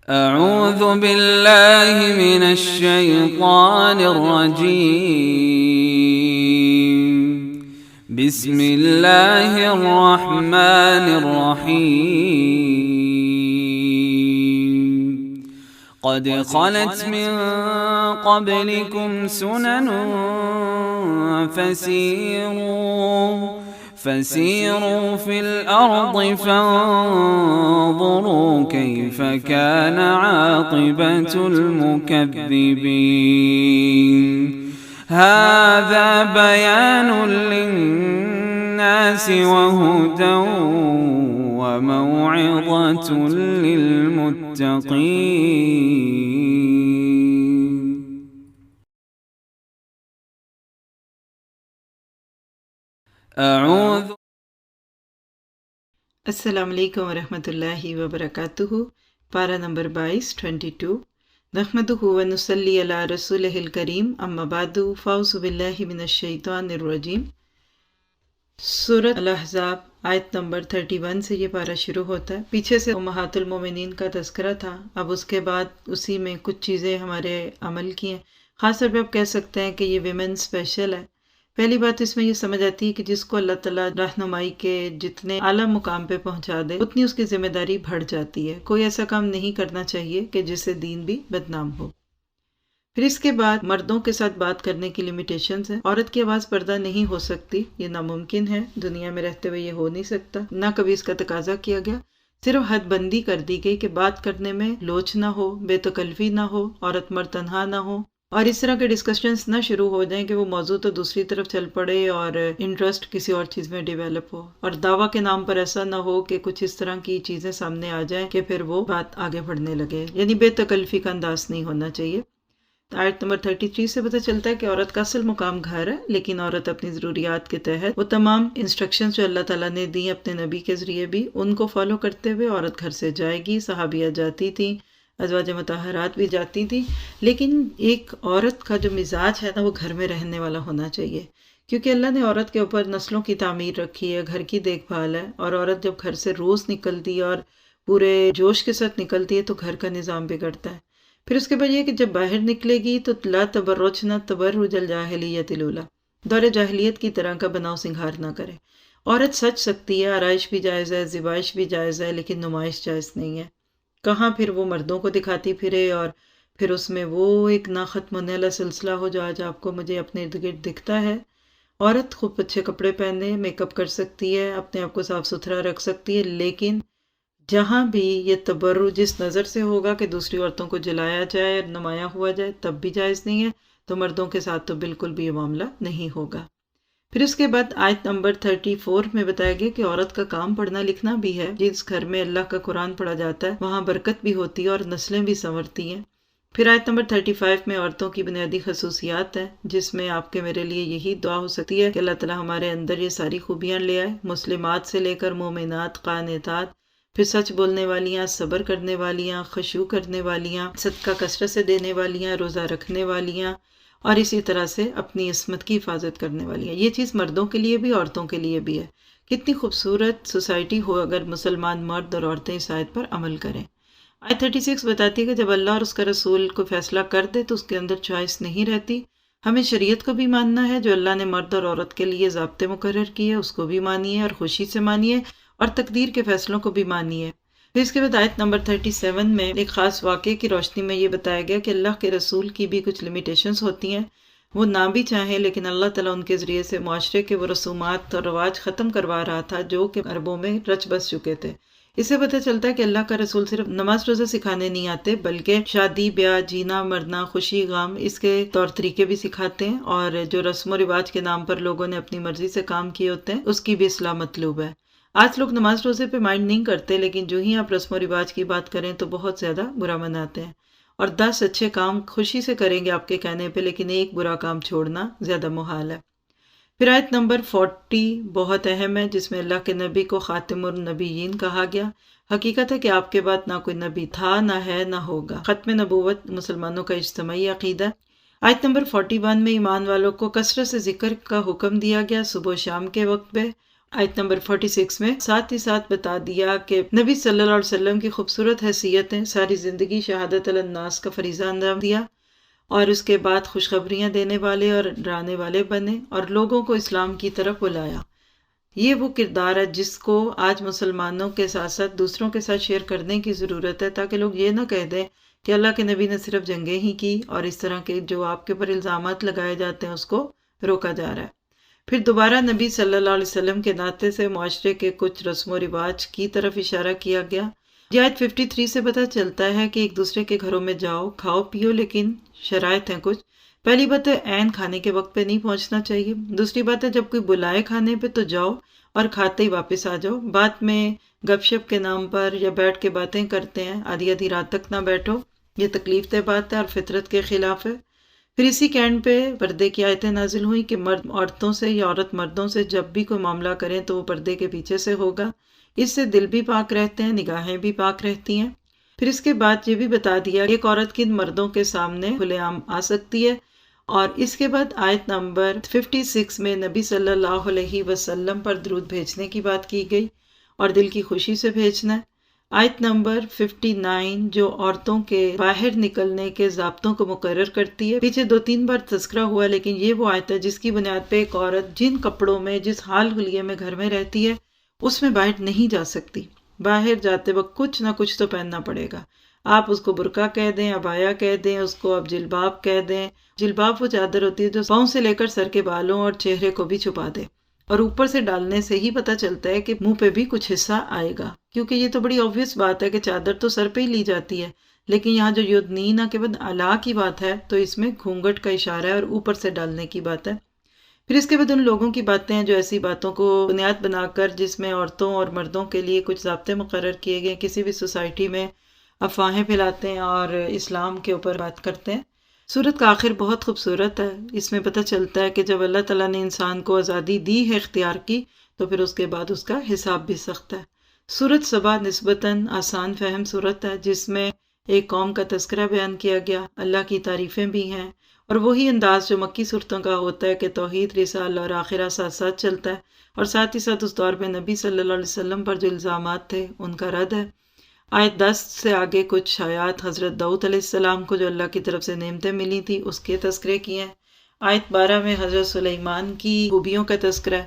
اعوذ باللہ من الشیطان الرجیم بسم اللہ الرحمن الرحیم قد خلت من قبلكم سنن فسيروا في الأرض فانظروا كيف كان عاقبة المكذبين هذا بيان للناس وهدى وموعظة للمتقين. السلام علیکم ورحمۃ اللہ وبرکاتہ. پارہ نمبر 22 نحمدہ ونصلی علی رسولہ الکریم اما بعد فاعوذ باللہ من الشیطان الرجیم. سورۃ الاحزاب آیت نمبر 31 سے یہ پارہ شروع ہوتا ہے. پیچھے سے امہات المومنین کا تذکرہ تھا، اب اس کے بعد اسی میں کچھ چیزیں ہمارے عمل کی ہیں. خاص طور پہ آپ کہہ سکتے ہیں کہ یہ ویمن اسپیشل ہے. پہلی بات اس میں یہ سمجھ آتی ہے کہ جس کو اللہ تعالیٰ رہنمائی کے جتنے اعلیٰ مقام پہ پہنچا دے اتنی اس کی ذمہ داری بڑھ جاتی ہے. کوئی ایسا کام نہیں کرنا چاہیے کہ جس سے دین بھی بدنام ہو. پھر اس کے بعد مردوں کے ساتھ بات کرنے کی لیمیٹیشنز ہیں. عورت کی آواز پردہ نہیں ہو سکتی، یہ ناممکن ہے، دنیا میں رہتے ہوئے یہ ہو نہیں سکتا، نہ کبھی اس کا تقاضا کیا گیا. صرف حد بندی کر دی گئی کہ بات کرنے میں لوچ نہ ہو، بے تکلفی نہ ہو، عورت مرد تنہا نہ ہو، اور اس طرح کے ڈسکشنز نہ شروع ہو جائیں کہ وہ موضوع تو دوسری طرف چل پڑے اور انٹرسٹ کسی اور چیز میں ڈیولپ ہو، اور دعویٰ کے نام پر ایسا نہ ہو کہ کچھ اس طرح کی چیزیں سامنے آ جائیں کہ پھر وہ بات آگے بڑھنے لگے. یعنی بے تکلفی کا انداز نہیں ہونا چاہیے. آیت نمبر 33 سے پتہ چلتا ہے کہ عورت کا اصل مقام گھر ہے، لیکن عورت اپنی ضروریات کے تحت وہ تمام انسٹرکشنز جو اللہ تعالیٰ نے دی اپنے نبی کے ذریعے بھی ان کو فالو کرتے ہوئے عورت گھر سے جائے گی. صحابیہ جاتی تھیں، ازواج مطہرات بھی جاتی تھی، لیکن ایک عورت کا جو مزاج ہے نا وہ گھر میں رہنے والا ہونا چاہیے، کیونکہ اللہ نے عورت کے اوپر نسلوں کی تعمیر رکھی ہے، گھر کی دیکھ بھال ہے. اور عورت جب گھر سے روز نکلتی ہے اور پورے جوش کے ساتھ نکلتی ہے تو گھر کا نظام بگڑتا ہے. پھر اس کے بعد یہ کہ جب باہر نکلے گی تو لا تبرجن تبرج الجاہلیت الاولی، دور جاہلیت کی طرح کا بناؤ سنگھار نہ کرے. عورت سچ سکتی ہے، آرائش بھی جائز ہے، زیبائش بھی جائز ہے، لیکن نمائش جائز نہیں ہے. کہاں پھر وہ مردوں کو دکھاتی پھرے اور پھر اس میں وہ ایک نہ ختم ہونے والا سلسلہ ہو جو آج آپ کو مجھے اپنے ارد گرد دکھتا ہے. عورت خوب اچھے کپڑے پہنے، میک اپ کر سکتی ہے، اپنے آپ کو صاف ستھرا رکھ سکتی ہے، لیکن جہاں بھی یہ تبرج جس نظر سے ہوگا کہ دوسری عورتوں کو جلایا جائے اور نمایاں ہوا جائے تب بھی جائز نہیں ہے. تو مردوں کے ساتھ تو بالکل بھی یہ معاملہ نہیں ہوگا. پھر اس کے بعد آیت نمبر 34 میں بتایا گیا کہ عورت کا کام پڑھنا لکھنا بھی ہے. جس گھر میں اللہ کا قرآن پڑھا جاتا ہے وہاں برکت بھی ہوتی ہے اور نسلیں بھی سنورتی ہیں. پھر آیت نمبر 35 میں عورتوں کی بنیادی خصوصیات ہیں، جس میں آپ کے میرے لیے یہی دعا ہو سکتی ہے کہ اللہ تعالیٰ ہمارے اندر یہ ساری خوبیاں لے آئے، مسلمات سے لے کر مومنات، قانتات، پھر سچ بولنے والیاں، صبر کرنے والیاں، خشوع کرنے والیاں، صدقہ کثرت سے دینے والیاں، روزہ رکھنے والیاں، اور اسی طرح سے اپنی عصمت کی حفاظت کرنے والی ہیں. یہ چیز مردوں کے لیے بھی عورتوں کے لیے بھی ہے. کتنی خوبصورت سوسائٹی ہو اگر مسلمان مرد اور عورتیں اس آیت پر عمل کریں. آیت 36 بتاتی ہے کہ جب اللہ اور اس کا رسول کو فیصلہ کر دے تو اس کے اندر چوائس نہیں رہتی. ہمیں شریعت کو بھی ماننا ہے، جو اللہ نے مرد اور عورت کے لیے ضابطے مقرر کیے اس کو بھی مانیے اور خوشی سے مانیے، اور تقدیر کے فیصلوں کو بھی مانیے. پھر اس کے بعد آیت نمبر 37 میں ایک خاص واقعے کی روشنی میں یہ بتایا گیا کہ اللہ کے رسول کی بھی کچھ لیمیٹیشنز ہوتی ہیں. وہ نہ بھی چاہیں لیکن اللہ تعالیٰ ان کے ذریعے سے معاشرے کے وہ رسومات اور رواج ختم کروا رہا تھا جو کہ عربوں میں رچ بس چکے تھے. اس سے پتہ چلتا ہے کہ اللہ کا رسول صرف نماز روزہ سکھانے نہیں آتے، بلکہ شادی بیاہ، جینا مرنا، خوشی غم، اس کے طور طریقے بھی سکھاتے ہیں، اور جو رسم و رواج کے نام پر لوگوں نے اپنی مرضی سے کام کیے ہوتے ہیں اس کی بھی اصلاح مطلوب ہے. آج لوگ نماز روزے پہ مائنڈ نہیں کرتے، لیکن جو ہی آپ رسم و رواج کی بات کریں تو بہت زیادہ برا مناتے ہیں. اور 10 اچھے کام خوشی سے کریں گے آپ کے کہنے پہ، لیکن ایک برا کام چھوڑنا زیادہ محال ہے. پھر آیت نمبر 40 بہت اہم ہے، جس میں اللہ کے نبی کو خاتم النبیین کہا گیا. حقیقت ہے کہ آپ کے بعد نہ کوئی نبی تھا، نہ ہے، نہ ہوگا. ختم نبوت مسلمانوں کا اجتماعی عقیدہ. آیت نمبر 41 میں ایمان والوں کو کثرت سے ذکر کا حکم دیا گیا صبح و شام کے وقت پہ. آیت نمبر 46 میں ساتھ ہی ساتھ بتا دیا کہ نبی صلی اللہ علیہ وسلم کی خوبصورت حیثیتیں، ساری زندگی شہادت علی الناس کا فریضہ انجام دیا، اور اس کے بعد خوشخبریاں دینے والے اور ڈرانے والے بنے اور لوگوں کو اسلام کی طرف بلایا۔ یہ وہ کردار ہے جس کو آج مسلمانوں کے ساتھ ساتھ دوسروں کے ساتھ شیئر کرنے کی ضرورت ہے، تاکہ لوگ یہ نہ کہہ دیں کہ اللہ کے نبی نے صرف جنگیں ہی کی اور اس طرح کے جو آپ کے اوپر الزامات لگائے جاتے ہیں اس کو روکا جا رہا ہے۔ پھر دوبارہ نبی صلی اللہ علیہ وسلم کے ناطے سے معاشرے کے کچھ رسم و رواج کی طرف اشارہ کیا گیا۔ یہ آیت 53 سے پتہ چلتا ہے کہ ایک دوسرے کے گھروں میں جاؤ، کھاؤ پیو، لیکن شرائط ہیں کچھ۔ پہلی بات ہے عین کھانے کے وقت پہ نہیں پہنچنا چاہیے۔ دوسری بات ہے جب کوئی بلائے کھانے پہ تو جاؤ اور کھاتے ہی واپس آ جاؤ۔ بات میں گپ شپ کے نام پر یا بیٹھ کے باتیں کرتے ہیں، آدھی آدھی رات تک نہ بیٹھو، یہ تکلیف دہ بات ہے اور فطرت کے خلاف ہے۔ پھر اسی کینڈ پہ پردے کی آیتیں نازل ہوئیں کہ مرد عورتوں سے یا عورت مردوں سے جب بھی کوئی معاملہ کریں تو وہ پردے کے پیچھے سے ہوگا، اس سے دل بھی پاک رہتے ہیں، نگاہیں بھی پاک رہتی ہیں۔ پھر اس کے بعد یہ بھی بتا دیا کہ ایک عورت کن مردوں کے سامنے کھلے عام آ سکتی ہے، اور اس کے بعد آیت نمبر 56 میں نبی صلی اللہ علیہ وسلم پر درود بھیجنے کی بات کی گئی اور دل کی خوشی سے بھیجنا ہے۔ آیت نمبر 59 جو عورتوں کے باہر نکلنے کے ضابطوں کو مقرر کرتی ہے، پیچھے 2-3 بار تذکرہ ہوا، لیکن یہ وہ آیت ہے جس کی بنیاد پہ ایک عورت جن کپڑوں میں، جس حال حلیے میں گھر میں رہتی ہے اس میں باہر نہیں جا سکتی۔ باہر جاتے وقت کچھ نہ کچھ تو پہننا پڑے گا۔ آپ اس کو برقع کہہ دیں، عبایا کہہ دیں، اس کو اب جلباب کہہ دیں۔ جلباب وہ چادر ہوتی ہے جو پاؤں سے لے کر سر کے بالوں اور چہرے کو بھی چھپا دے، اور اوپر سے ڈالنے سے ہی پتہ چلتا ہے کہ منہ پہ بھی کچھ حصہ آئے گا، کیونکہ یہ تو بڑی obvious بات ہے کہ چادر تو سر پہ ہی لی جاتی ہے، لیکن یہاں جو یدنین کے بعد اعلیٰ کی بات ہے تو اس میں گھونگھٹ کا اشارہ ہے اور اوپر سے ڈالنے کی بات ہے۔ پھر اس کے بعد ان لوگوں کی باتیں ہیں جو ایسی باتوں کو بنیاد بنا کر، جس میں عورتوں اور مردوں کے لیے کچھ ضابطے مقرر کیے گئے، کسی بھی سوسائٹی میں افواہیں پھیلاتے ہیں اور اسلام کے اوپر بات کرتے ہیں۔ سورت کا آخر بہت خوبصورت ہے، اس میں پتہ چلتا ہے کہ جب اللہ تعالیٰ نے انسان کو آزادی دی ہے اختیار کی، تو پھر اس کے بعد اس کا حساب بھی سخت ہے۔ سورت سبا نسبتاً آسان فہم سورت ہے، جس میں ایک قوم کا تذکرہ بیان کیا گیا، اللہ کی تعریفیں بھی ہیں، اور وہی انداز جو مکی صورتوں کا ہوتا ہے کہ توحید، رسالہ اور آخرہ ساتھ ساتھ چلتا ہے، اور ساتھ ہی ساتھ اس دور میں نبی صلی اللہ علیہ وسلم پر جو الزامات تھے ان کا رد ہے۔ آیت 10 سے آگے کچھ آیات حضرت داؤد علیہ السلام کو جو اللہ کی طرف سے نعمتیں ملی تھی اس کے تذکرے کیے ہیں۔ آیت 12 میں حضرت سلیمان کی خوبیوں کا تذکرہ ہے۔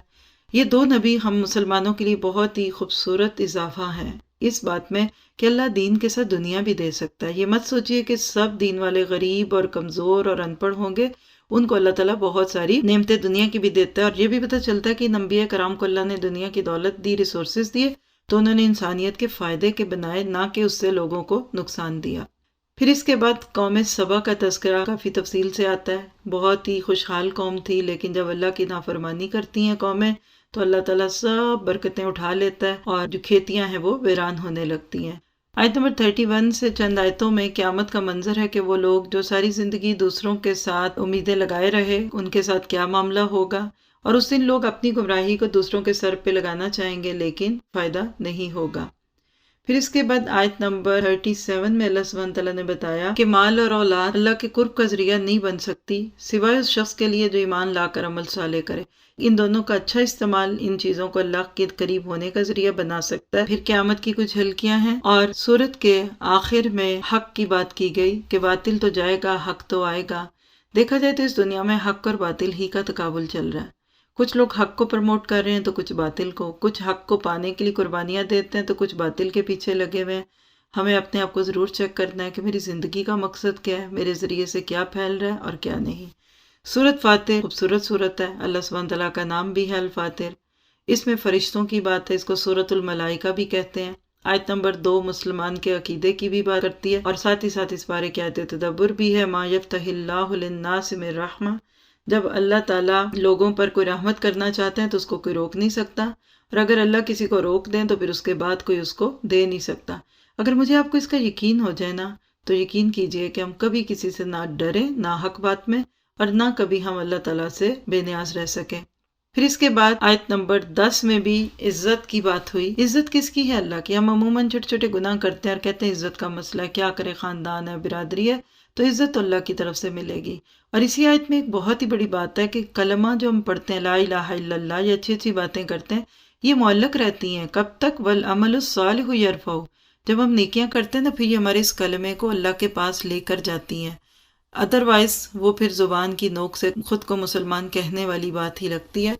یہ دو نبی ہم مسلمانوں کے لیے بہت ہی خوبصورت اضافہ ہیں اس بات میں کہ اللہ دین کے ساتھ دنیا بھی دے سکتا ہے۔ یہ مت سوچئے کہ سب دین والے غریب اور کمزور اور ان پڑھ ہوں گے، ان کو اللہ تعالیٰ بہت ساری نعمتیں دنیا کی بھی دیتا ہے، اور یہ بھی پتہ چلتا ہے کہ انبیاء کرام کو اللہ نے دنیا کی دولت دی، ریسورسز دیے، تو انہوں نے انسانیت کے فائدے کے بنائے، نہ کہ اس سے لوگوں کو نقصان دیا۔ پھر اس کے بعد قوم سبا کا تذکرہ کافی تفصیل سے آتا ہے۔ بہت ہی خوشحال قوم تھی، لیکن جب اللہ کی نافرمانی کرتی ہیں قومیں تو اللہ تعالیٰ سب برکتیں اٹھا لیتا ہے اور جو کھیتیاں ہیں وہ ویران ہونے لگتی ہیں۔ آیت نمبر 31 سے چند آیتوں میں قیامت کا منظر ہے کہ وہ لوگ جو ساری زندگی دوسروں کے ساتھ امیدیں لگائے رہے، ان کے ساتھ کیا معاملہ ہوگا، اور اس دن لوگ اپنی گمراہی کو دوسروں کے سر پہ لگانا چاہیں گے لیکن فائدہ نہیں ہوگا۔ پھر اس کے بعد آیت نمبر 37 میں اللہ سبحانہ تعالیٰ نے بتایا کہ مال اور اولاد اللہ کے قرب کا ذریعہ نہیں بن سکتی سوائے اس شخص کے لیے جو ایمان لا کر عمل صالح کرے۔ ان دونوں کا اچھا استعمال ان چیزوں کو اللہ کے قریب ہونے کا ذریعہ بنا سکتا ہے۔ پھر قیامت کی کچھ جھلکیاں ہیں، اور سورت کے آخر میں حق کی بات کی گئی کہ باطل تو جائے گا، حق تو آئے گا۔ دیکھا جائے تو اس دنیا میں حق اور باطل ہی کا تقابل چل رہا ہے۔ کچھ لوگ حق کو پروموٹ کر رہے ہیں تو کچھ باطل کو، کچھ حق کو پانے کے لیے قربانیاں دیتے ہیں تو کچھ باطل کے پیچھے لگے ہوئے ہیں۔ ہمیں اپنے آپ کو ضرور چیک کرنا ہے کہ میری زندگی کا مقصد کیا ہے، میرے ذریعے سے کیا پھیل رہا ہے اور کیا نہیں۔ سورت فاتر خوبصورت سورت ہے، اللہ سبحانہ تعالیٰ کا نام بھی ہے الفاتر۔ اس میں فرشتوں کی بات ہے، اس کو سورت الملائکہ بھی کہتے ہیں۔ آیت نمبر 2 مسلمان کے عقیدے کی بھی بات کرتی ہے، اور ساتھ ہی ساتھ اس بارے کی آیت تدبر بھی ہے۔ ما یفتح اللہ للناس من رحمہ، جب اللہ تعالیٰ لوگوں پر کوئی رحمت کرنا چاہتے ہیں تو اس کو کوئی روک نہیں سکتا، اور اگر اللہ کسی کو روک دیں تو پھر اس کے بعد کوئی اس کو دے نہیں سکتا۔ اگر مجھے آپ کو اس کا یقین ہو جائے نا تو یقین کیجئے کہ ہم کبھی کسی سے نہ ڈریں، نہ حق بات میں، اور نہ کبھی ہم اللہ تعالیٰ سے بے نیاز رہ سکیں۔ پھر اس کے بعد آیت نمبر 10 میں بھی عزت کی بات ہوئی۔ عزت کس کی ہے؟ اللہ کی۔ ہم عموماً چھوٹے چھوٹے گناہ کرتے ہیں اور کہتے ہیں عزت کا مسئلہ ہے، کیا کرے، خاندان ہے، برادری ہے، تو عزت تو اللہ کی طرف سے ملے گی۔ اور اسی آیت میں ایک بہت ہی بڑی بات ہے کہ کلمہ جو ہم پڑھتے ہیں لا الہ الا اللہ، یہ اچھی اچھی باتیں کرتے ہیں، یہ معلق رہتی ہیں کب تک؟ والعمل الصالح یرفعہ، جب ہم نیکیاں کرتے ہیں نا پھر یہ ہمارے اس کلمے کو اللہ کے پاس لے کر جاتی ہیں، ادروائز وہ پھر زبان کی نوک سے خود کو مسلمان کہنے والی بات ہی لگتی ہے۔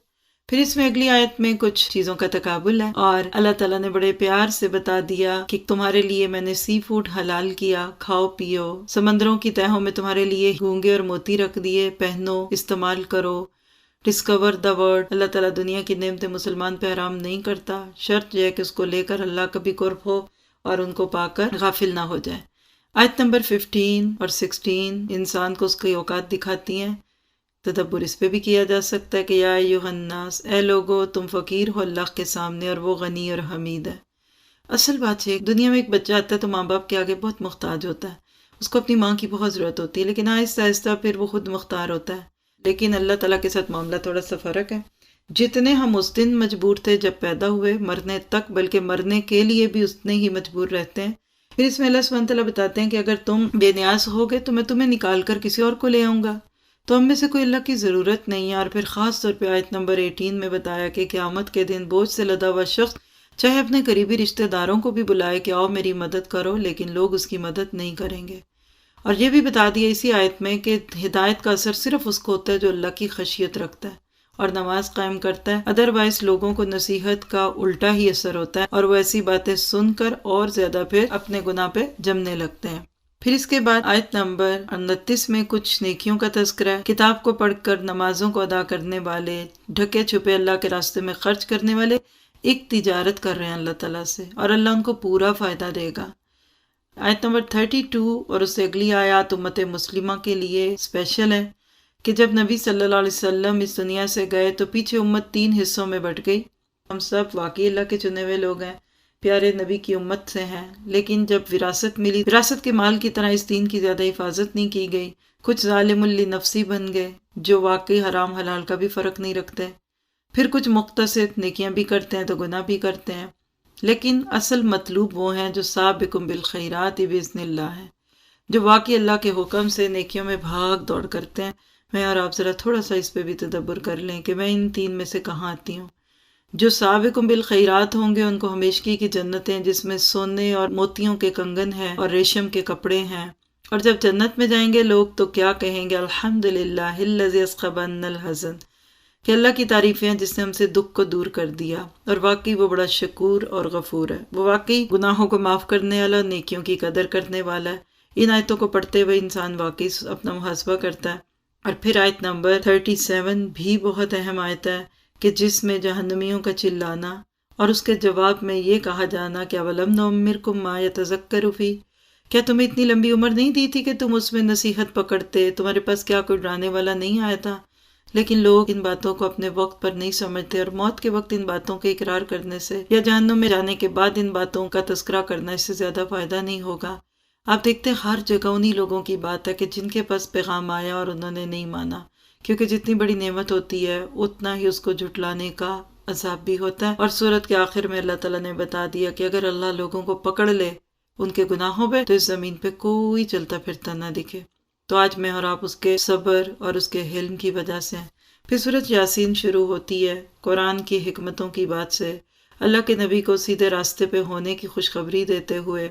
پھر اس میں اگلی آیت میں کچھ چیزوں کا تقابل ہے، اور اللہ تعالیٰ نے بڑے پیار سے بتا دیا کہ تمہارے لیے میں نے سی فوڈ حلال کیا، کھاؤ پیو، سمندروں کی تہوں میں تمہارے لیے گونگے اور موتی رکھ دیے، پہنو، استعمال کرو، ڈسکور دا ورڈ۔ اللہ تعالیٰ دنیا کی نعمتیں مسلمان پہ حرام نہیں کرتا، شرط یہ ہے کہ اس کو لے کر اللہ کا بھی قرب ہو اور ان کو پا کر غافل نہ ہو جائے۔ آیت نمبر 15 اور 16 انسان کو اس کی اوقات دکھاتی ہیں۔ تدبر اس پہ بھی کیا جا سکتا ہے کہ یا ایھا الناس، اے لوگو تم فقیر ہو اللہ کے سامنے اور وہ غنی اور حمید ہے۔ اصل بات ہے دنیا میں ایک بچہ آتا ہے تو ماں باپ کے آگے بہت محتاج ہوتا ہے، اس کو اپنی ماں کی بہت ضرورت ہوتی ہے، لیکن آہستہ آہستہ پھر وہ خود مختار ہوتا ہے۔ لیکن اللہ تعالیٰ کے ساتھ معاملہ تھوڑا سا فرق ہے۔ جتنے ہم اس دن مجبور تھے جب پیدا ہوئے مرنے تک، بلکہ مرنے کے لیے بھی اتنے ہی مجبور رہتے ہیں۔ پھر اس میں اللہ سبحانہ تعالیٰ بتاتے ہیں کہ اگر تم بے نیاز ہوگے تو میں تمہیں نکال کر کسی اور کو لے آؤں گا، تو ہم میں سے کوئی اللہ کی ضرورت نہیں ہے۔ اور پھر خاص طور پہ آیت نمبر 18 میں بتایا کہ قیامت کے دن بوجھ سے لدا ہوا شخص چاہے اپنے قریبی رشتہ داروں کو بھی بلائے کہ آؤ میری مدد کرو، لیکن لوگ اس کی مدد نہیں کریں گے۔ اور یہ بھی بتا دیا اسی آیت میں کہ ہدایت کا اثر صرف اس کو ہوتا ہے جو اللہ کی خشیت رکھتا ہے اور نماز قائم کرتا ہے، ادروائز لوگوں کو نصیحت کا الٹا ہی اثر ہوتا ہے اور وہ ایسی باتیں سن کر اور زیادہ پھر اپنے گناہ پہ جمنے لگتے ہیں۔ پھر اس کے بعد آیت نمبر 29 میں کچھ نیکیوں کا تذکرہ ہے، کتاب کو پڑھ کر نمازوں کو ادا کرنے والے، ڈھکے چھپے اللہ کے راستے میں خرچ کرنے والے ایک تجارت کر رہے ہیں اللہ تعالیٰ سے، اور اللہ ان کو پورا فائدہ دے گا۔ آیت نمبر 32 اور اس سے اگلی آیات امت مسلمہ کے لیے اسپیشل ہے کہ جب نبی صلی اللہ علیہ وسلم اس دنیا سے گئے تو پیچھے امت 3 حصوں میں بٹ گئی۔ ہم سب واقعی اللہ کے چنے ہوئے لوگ ہیں، پیارے نبی کی امت سے ہیں، لیکن جب وراثت ملی، وراثت کے مال کی طرح اس دین کی زیادہ حفاظت نہیں کی گئی۔ کچھ ظالم لنفسی بن گئے جو واقعی حرام حلال کا بھی فرق نہیں رکھتے، پھر کچھ مقتصد نیکیاں بھی کرتے ہیں تو گناہ بھی کرتے ہیں، لیکن اصل مطلوب وہ ہیں جو سابقون بالخیرات باذن اللہ ہیں، جو واقعی اللہ کے حکم سے نیکیوں میں بھاگ دوڑ کرتے ہیں۔ میں اور آپ ذرا تھوڑا سا اس پہ بھی تدبر کر لیں کہ میں ان 3 میں سے کہاں آتی ہوں۔ جو سابقون بالخیرات ہوں گے ان کو ہمیشگی کی جنتیں جس میں سونے اور موتیوں کے کنگن ہیں اور ریشم کے کپڑے ہیں، اور جب جنت میں جائیں گے لوگ تو کیا کہیں گے؟ الحمدللہ الذی اذھب عنا الحزن، کہ اللہ کی تعریفیں ہیں جس نے ہم سے دکھ کو دور کر دیا، اور واقعی وہ بڑا شکور اور غفور ہے، وہ واقعی گناہوں کو معاف کرنے والا، نیکیوں کی قدر کرنے والا ہے۔ ان آیتوں کو پڑھتے ہوئے انسان واقعی اپنا محاسبہ کرتا ہے۔ اور پھر آیت نمبر 37 بھی بہت اہم آیت ہے کہ جس میں جہنمیوں کا چلانا اور اس کے جواب میں یہ کہا جانا کہ اولم نعمرکم ما یتذکر فیہ، کیا تمہیں اتنی لمبی عمر نہیں دی تھی کہ تم اس میں نصیحت پکڑتے؟ تمہارے پاس کیا کوئی ڈرانے والا نہیں آیا تھا؟ لیکن لوگ ان باتوں کو اپنے وقت پر نہیں سمجھتے، اور موت کے وقت ان باتوں کے اقرار کرنے سے یا جہنم میں جانے کے بعد ان باتوں کا تذکرہ کرنا اس سے زیادہ فائدہ نہیں ہوگا۔ آپ دیکھتے ہیں ہر جگہ انہی لوگوں کی بات ہے کہ جن کے پاس پیغام آیا اور انہوں نے نہیں مانا، کیونکہ جتنی بڑی نعمت ہوتی ہے اتنا ہی اس کو جھٹلانے کا عذاب بھی ہوتا ہے۔ اور سورت کے آخر میں اللہ تعالیٰ نے بتا دیا کہ اگر اللہ لوگوں کو پکڑ لے ان کے گناہوں پہ تو اس زمین پہ کوئی چلتا پھرتا نہ دکھے۔ تو آج میں اور آپ اس کے صبر اور اس کے حلم کی وجہ سے ہیں۔ پھر سورت یاسین شروع ہوتی ہے قرآن کی حکمتوں کی بات سے، اللہ کے نبی کو سیدھے راستے پہ ہونے کی خوشخبری دیتے ہوئے،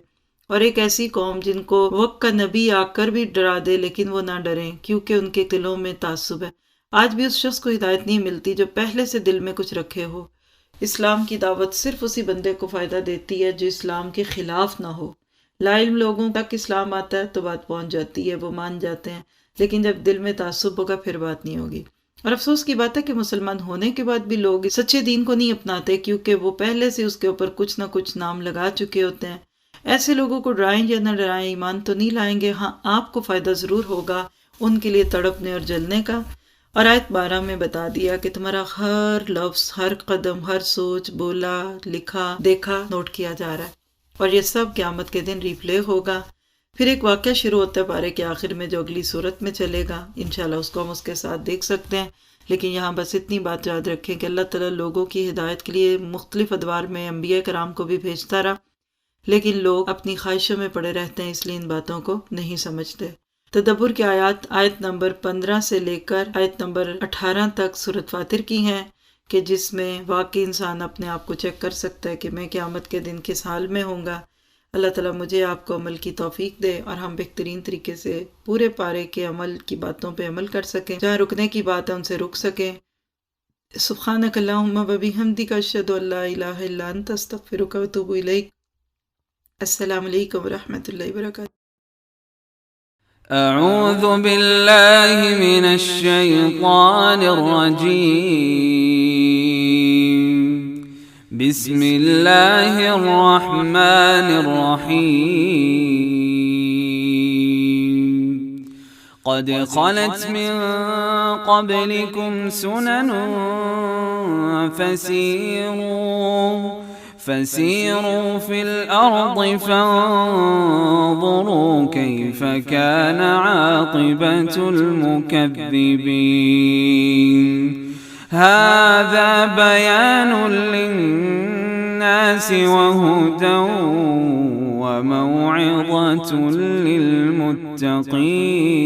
اور ایک ایسی قوم جن کو وقت کا نبی آ کر بھی ڈرا دے لیکن وہ نہ ڈریں کیونکہ ان کے دلوں میں تعصب ہے۔ آج بھی اس شخص کو ہدایت نہیں ملتی جو پہلے سے دل میں کچھ رکھے ہو۔ اسلام کی دعوت صرف اسی بندے کو فائدہ دیتی ہے جو اسلام کے خلاف نہ ہو۔ لا علم لوگوں تک اسلام آتا ہے تو بات پہنچ جاتی ہے، وہ مان جاتے ہیں، لیکن جب دل میں تعصب ہوگا پھر بات نہیں ہوگی۔ اور افسوس کی بات ہے کہ مسلمان ہونے کے بعد بھی لوگ سچے دین کو نہیں اپناتے کیونکہ وہ پہلے سے اس کے اوپر کچھ نہ کچھ نام لگا چکے ہوتے ہیں۔ ایسے لوگوں کو ڈرائیں یا نہ ڈرائیں ایمان تو نہیں لائیں گے، ہاں آپ کو فائدہ ضرور ہوگا ان کے لیے تڑپنے اور جلنے کا۔ اور آیت 12 میں بتا دیا کہ تمہارا ہر لفظ، ہر قدم، ہر سوچ، بولا، لکھا، دیکھا نوٹ کیا جا رہا ہے، اور یہ سب قیامت کے دن ریپلے ہوگا۔ پھر ایک واقعہ شروع ہوتا ہے پارے کے آخر میں جو اگلی صورت میں چلے گا، انشاءاللہ اس کو ہم اس کے ساتھ دیکھ سکتے ہیں، لیکن یہاں بس اتنی بات یاد رکھیں کہ اللہ تعالیٰ لوگوں کی ہدایت کے لیے مختلف ادوار میں انبیاء کرام کو بھی بھیجتا رہا، لیکن لوگ اپنی خواہشوں میں پڑے رہتے ہیں، اس لیے ان باتوں کو نہیں سمجھتے۔ تدبر کی آیات نمبر 15 سے لے کر آیت نمبر 18 تک سورۃ فاطر کی ہیں کہ جس میں واقعی انسان اپنے آپ کو چیک کر سکتا ہے کہ میں قیامت کے دن کس حال میں ہوں گا۔ اللہ تعالیٰ مجھے آپ کو عمل کی توفیق دے اور ہم بہترین طریقے سے پورے پارے کے عمل کی باتوں پہ عمل کر سکیں، جہاں رکنے کی بات ہے ان سے رک سکیں۔ سبحانک اللہم و بحمدک اشہد ان لا الہ الا انت استغفرک و اتوب الیک۔ السلام علیکم ورحمۃ اللہ وبرکاتہ۔ أعوذ بالله من الشيطان الرجيم. بسم الله الرحمن الرحيم. قد خلت من قبلكم سنن فسيروا في الأرض فانظروا كيف كان عاقبة المكذبين. هذا بيان للناس وهدى وموعظة للمتقين.